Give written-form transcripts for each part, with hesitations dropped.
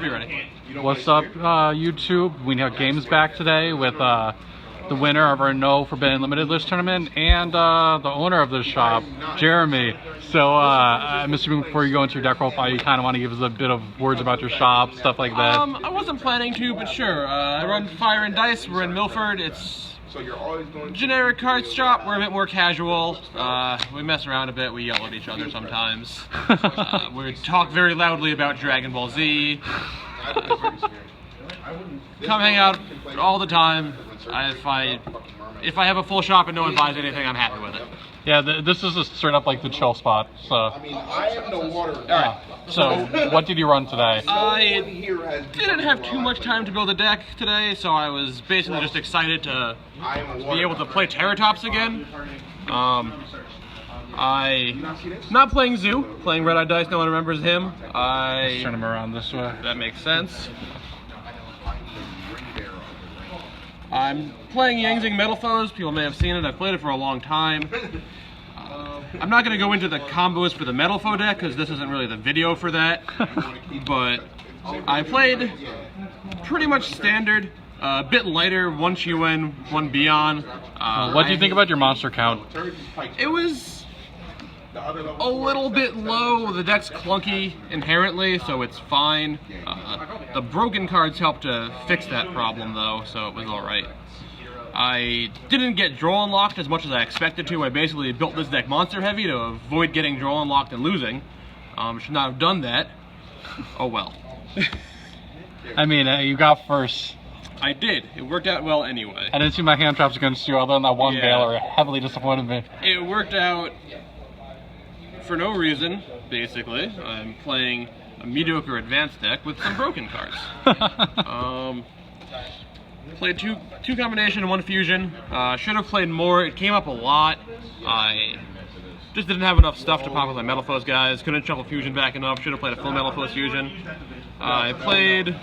be ready. What's up, YouTube? We have games back today with the winner of our No Forbidden Limited List tournament and the owner of the shop, Jeremy. So I'm assuming before you go into your deck profile, you kind of want to give us a bit of words about your shop, stuff like that. I wasn't planning to, but sure. I run Fire and Dice. We're in Milford. It's generic card shop. We're a bit more casual. We mess around a bit. We yell at each other sometimes. We talk very loudly about Dragon Ball Z. Come hang out all the time. If I have a full shop and no one buys anything, I'm happy with it. Yeah, this is a straight up like the chill spot. So. I mean, I have no water. All right. So, what did you run today? I didn't have too much time to build a deck today, so I was basically just excited to be able to play Terratops again. Not playing Zoo, playing Red Eye Dice. No one remembers him. Let's turn him around this way. That makes sense. I'm playing Yang Zing and Metalfoes. People may have seen it. I've played it for a long time. I'm not going to go into the combos for the Metalfoe deck because this isn't really the video for that. But I played pretty much standard, a bit lighter, one Chi-Wen, one Beyond. What do you think about your monster count? It was a little bit low. The deck's clunky inherently, so it's fine. The broken cards helped to fix that problem though, so it was alright. I didn't get draw unlocked as much as I expected to. I basically built this deck monster heavy to avoid getting draw unlocked and losing. Should not have done that. Oh well. I mean, you got first. I did. It worked out well anyway. I didn't see my hand traps against you other than that one Yeah. Baylor. It heavily disappointed me. It worked out for no reason, basically. I'm playing a mediocre advanced deck with some broken cards. Played two combination and one fusion. Should have played more. It came up a lot. I just didn't have enough stuff to pop with my Metalfoes guys. Couldn't shuffle fusion back enough. Should have played a full Metalfoes fusion. I played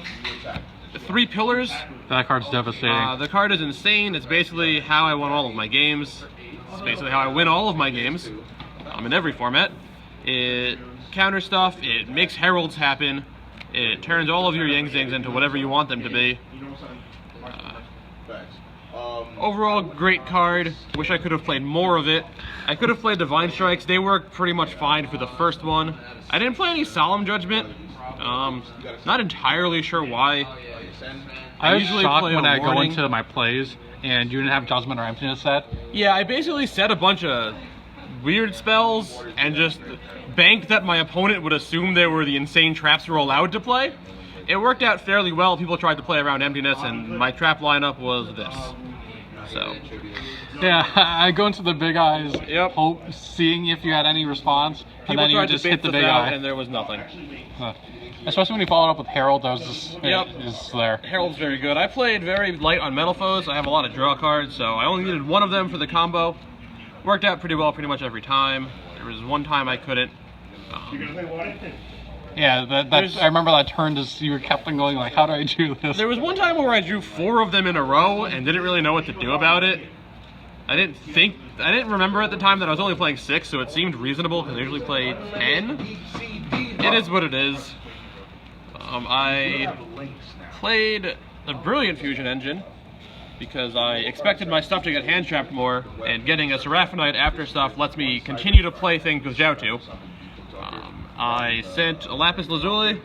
3 pillars. That card's devastating. The card is insane. It's basically how I won all of my games. It's basically how I win all of my games. In every format. It counters stuff. It makes heralds happen. It turns all of your Yang Zings into whatever you want them to be. Overall, great card. Wish I could have played more of it. I could have played Divine Strikes. They worked pretty much fine for the first one. I didn't play any Solemn Judgment. Not entirely sure why. I was usually shocked play when a I go warning. into my plays and you didn't have Judgment or Emptiness set. Yeah, I basically set a bunch of weird spells and just banked that my opponent would assume they were the insane traps we were allowed to play. It worked out fairly well. People tried to play around Emptiness and my trap lineup was this. So, Yeah, I go into the big eyes, Yep. hope, seeing if you had any response, and people then you tried just to hit bait the stuff big out eye. and there was nothing. Especially when you followed up with Herald, that was just, Yep. is there. Herald's very good. I played very light on Metalfoes. I have a lot of draw cards, so I only needed one of them for the combo. Worked out pretty well pretty much every time. There was one time I couldn't. Yeah, I remember that turn, just you kept on going like, how do I do this? There was one time where I drew 4 of them in a row and didn't really know what to do about it. I didn't remember at the time that I was only playing 6, so it seemed reasonable because I usually play 10. It is what it is. I played a brilliant fusion engine because I expected my stuff to get hand trapped more, and getting a Seraphinite after stuff lets me continue to play things with Jiaotu. I sent a Lapis Lazuli,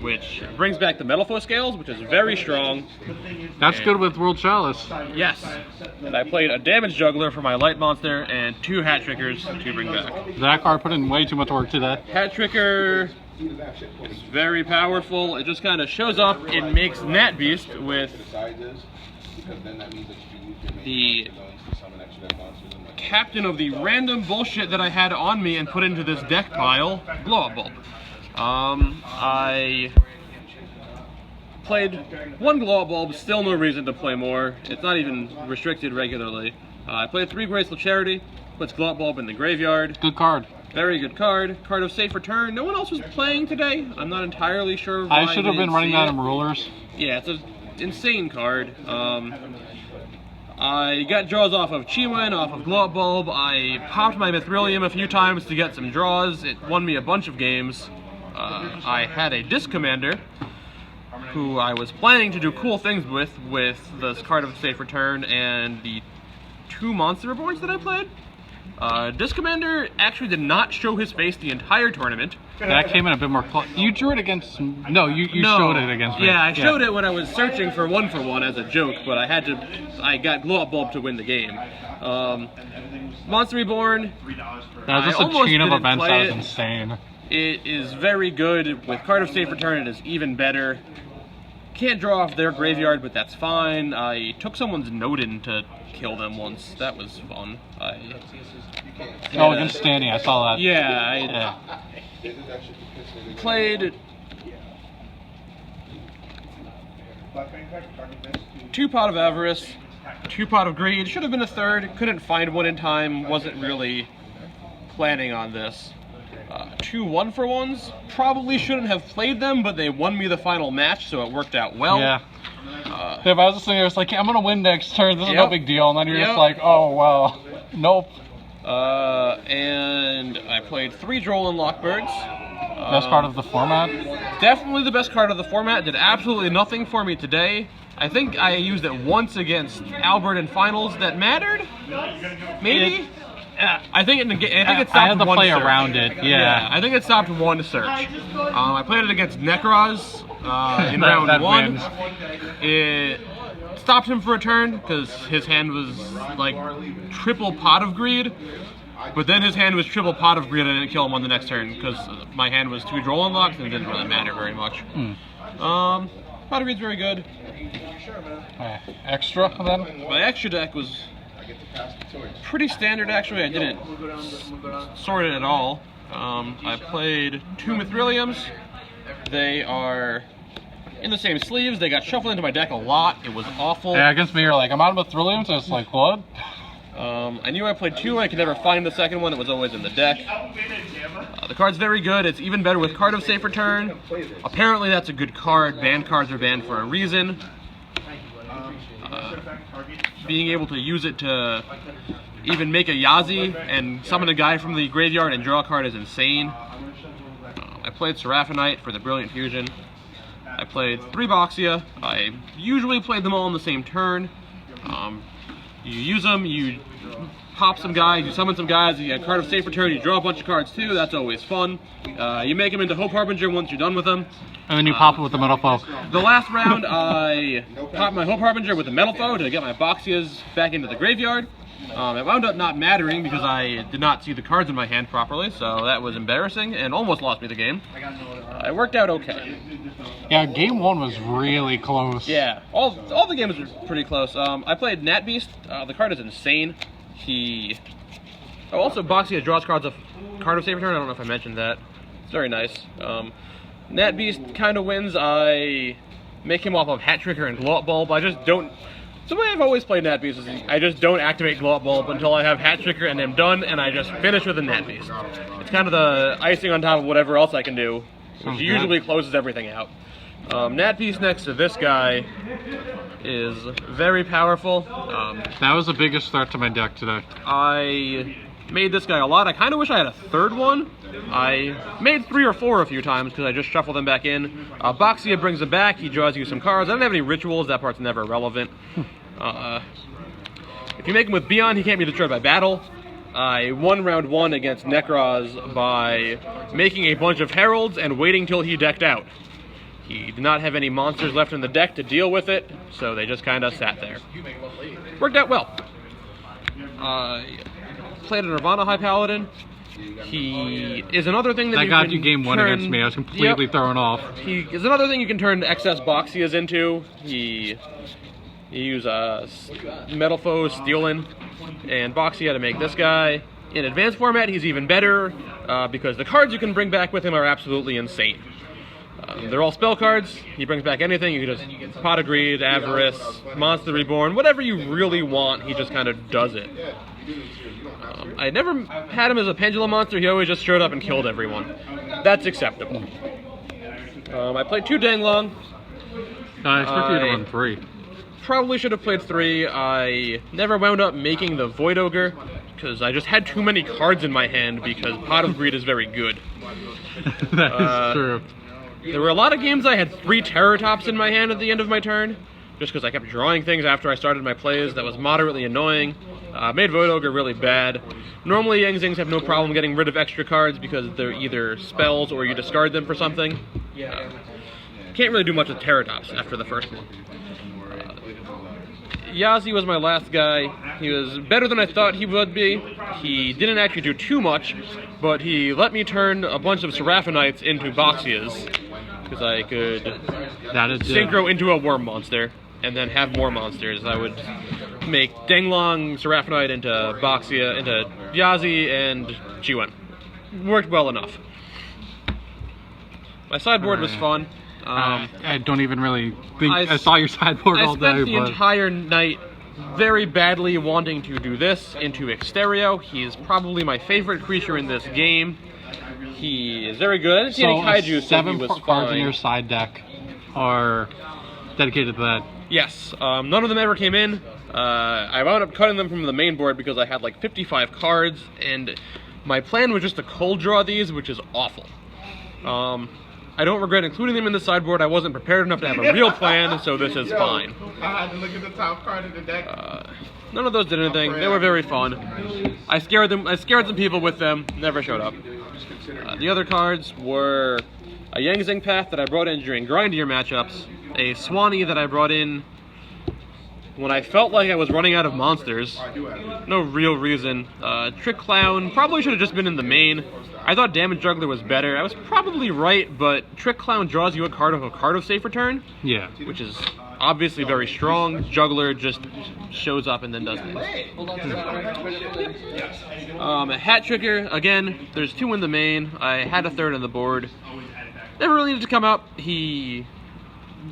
which brings back the Metalfoe scales, which is very strong. That's good with World Chalice. Yes. And I played a Damage Juggler for my Light Monster and 2 Hat Trickers to bring back. That card put in way too much work today. Hat Tricker is very powerful. It just kind of shows up. It makes Nat Beast with the captain of the random bullshit that I had on me and put into this deck pile, Blow Up Bulb. I played 1 Glow Up Bulb, still no reason to play more. It's not even restricted regularly. I played 3 Graceful Charity, puts Glow Up Bulb in the graveyard. Good card. Very good card. Card of Safe Return. No one else was playing today. I'm not entirely sure why. I should have been running that in Rulers. Yeah, it's an insane card. I got draws off of Chi-Wen, off of Glow Up Bulb. I popped my Mithrilium a few times to get some draws. It won me a bunch of games. I had a Disc Commander, who I was planning to do cool things with this card of safe return and the 2 Monster Reborns that I played. Disc Commander actually did not show his face the entire tournament. That came in a bit more close. You drew it against... No, you showed it against me. Yeah, I showed it when I was searching for 1-for-1 as a joke, but I got Glow Up Bulb to win the game. Monster Reborn. That was just a chain of events that was insane. It is very good. With Card of Safe Return, it is even better. Can't draw off their graveyard, but that's fine. I took someone's Nodin to kill them once. That was fun. Against Stanny, I saw that. Yeah, played 2 Pot of Avarice, 2 Pot of Greed. Should have been a 3rd. Couldn't find one in time. Wasn't really planning on this. 2 1-for-1s. Probably shouldn't have played them, but they won me the final match, so it worked out well. Yeah. If I was just sitting there, it's like, I'm gonna win next turn. This is no big deal, and then you're just like, oh well, nope. And I played 3 Droll and Lockbirds. Best card of the format? Definitely the best card of the format. Did absolutely nothing for me today. I think I used it once against Albert in finals that mattered. Maybe. I think it stopped I had to one play search. around it. Yeah. I think it stopped 1 search. I played it against Necroz in round that 1. wins. It stopped him for a turn because his hand was like triple Pot of Greed. But then his hand was triple Pot of Greed and I didn't kill him on the next turn because my hand was 2 Droll Unlocks and it didn't really matter very much. Pot of Greed's very good. Extra then? My extra deck was pretty standard actually. I didn't sort it at all. I played 2 Mithriliums. They are in the same sleeves. They got shuffled into my deck a lot. It was awful. Yeah, against me, you're like, I'm out of Mithrilium, so it's like, what? I knew I played 2. I could never find the second one. It was always in the deck. The card's very good. It's even better with Card of Safe Return. Apparently that's a good card. Banned cards are banned for a reason. Being able to use it to even make a Yazi and summon a guy from the graveyard and draw a card is insane. I played Seraphinite for the Brilliant Fusion. I played 3 Boxia. I usually played them all on the same turn. You use them, you pop some guys, you summon some guys, you get a Card of Safe Return, you draw a bunch of cards too, that's always fun. You make them into Hope Harbinger once you're done with them. And then you pop it with the Metalfoes. The last round, I popped my Hope Harbinger with the Metalfoe to get my Boxias back into the graveyard. It wound up not mattering because I did not see the cards in my hand properly, so that was embarrassing and almost lost me the game. It worked out okay. Yeah, game 1 was really close. Yeah, all the games were pretty close. I played Nat Beast. The card is insane. Also Boxia draws cards of Card of Safe Return. I don't know if I mentioned that. It's very nice. Nat Beast kind of wins. I make him off of Hat Tricker and Glow Up Bulb. I just don't. The way I've always played Nat Beast is I just don't activate Glow Up Bulb until I have Hat Tricker and I'm done, and I just finish with a Nat Beast. It's kind of the icing on top of whatever else I can do, which usually closes everything out. Nat Beast next to this guy is very powerful. That was the biggest threat to my deck today. I made this guy a lot. I kind of wish I had a 3rd one. I made 3 or 4 a few times because I just shuffled them back in. Boxia brings him back. He draws you some cards. I don't have any rituals. That part's never relevant. If you make him with Beyond, he can't be destroyed by battle. I won round 1 against Necroz by making a bunch of Heralds and waiting till he decked out. He did not have any monsters left in the deck to deal with it, so they just kind of sat there. Worked out well. Played a Nirvana High Paladin. He is another thing that got you game 1 against me. I was completely thrown off. He is another thing you can turn excess Boxias into. He used Metalfoes, Stealing, and Boxia to make this guy. In advanced format, he's even better because the cards you can bring back with him are absolutely insane. They're all spell cards. He brings back anything. You can just Pot of Greed, Avarice, Monster Reborn, whatever you really want, he just kind of does it. I never had him as a pendulum monster. He always just showed up and killed everyone. That's acceptable. I played 2 Danglong. I expect you to run 3. Probably should have played 3. I never wound up making the Void Ogre because I just had too many cards in my hand because Pot of Greed is very good. That is true. There were a lot of games I had 3 Terratops in my hand at the end of my turn, just because I kept drawing things after I started my plays. That was moderately annoying. Made Void Ogre really bad. Normally Yang Zings have no problem getting rid of extra cards because they're either spells or you discard them for something. Can't really do much with Terratops after the first one. Yazi was my last guy. He was better than I thought he would be. He didn't actually do too much, but he let me turn a bunch of Seraphonites into Boxias, because I could synchro into a worm monster, and then have more monsters. I would make Denglong, Seraphonite into Boxia, into Yazi, and Chiwen. Worked well enough. My sideboard was fun. I don't even really think I saw your sideboard all day. I spent the entire night very badly wanting to do this into Exterio. He is probably my favorite creature in this game. He is very good. I didn't see any kaiju, so he was 7 cards fine. in your side deck are dedicated to that. Yes, none of them ever came in. I wound up cutting them from the main board because I had like 55 cards, and my plan was just to cold draw these, which is awful. I don't regret including them in the sideboard. I wasn't prepared enough to have a real plan, so this is fine. I had to look at the top card of the deck. None of those did anything. They were very fun. I scared some people with them. Never showed up. The other cards were a Yang Zing Path that I brought in during grindier matchups, a Swanee that I brought in when I felt like I was running out of monsters. No real reason. Trick Clown probably should have just been in the main. I thought Damage Juggler was better. I was probably right, but Trick Clown draws you a card of safe return. Yeah. Which is obviously very strong. Juggler just shows up and then does things. A Hat Tricker, again, there's 2 in the main. I had a 3rd on the board. Never really needed to come up. He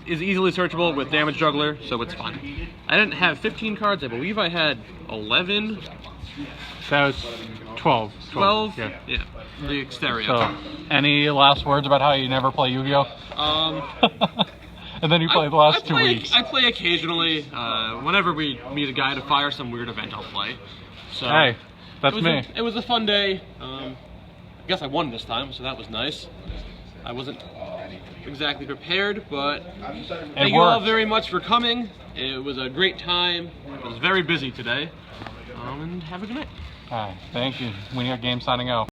is easily searchable with Damage Juggler, so it's fine. I didn't have 15 cards. I believe I had 11. That was 12. 12? Yeah. The Exterio. So, any last words about how you never play Yu-Gi-Oh? And then you play the last 2 weeks. I play occasionally. Whenever we meet a guy to fire some weird event, I'll play. So hey, that's me. It was a fun day. I guess I won this time, so that was nice. I wasn't exactly prepared, but thank you all very much for coming. It was a great time. It was very busy today. And have a good night. All right, thank you. We need a game signing out.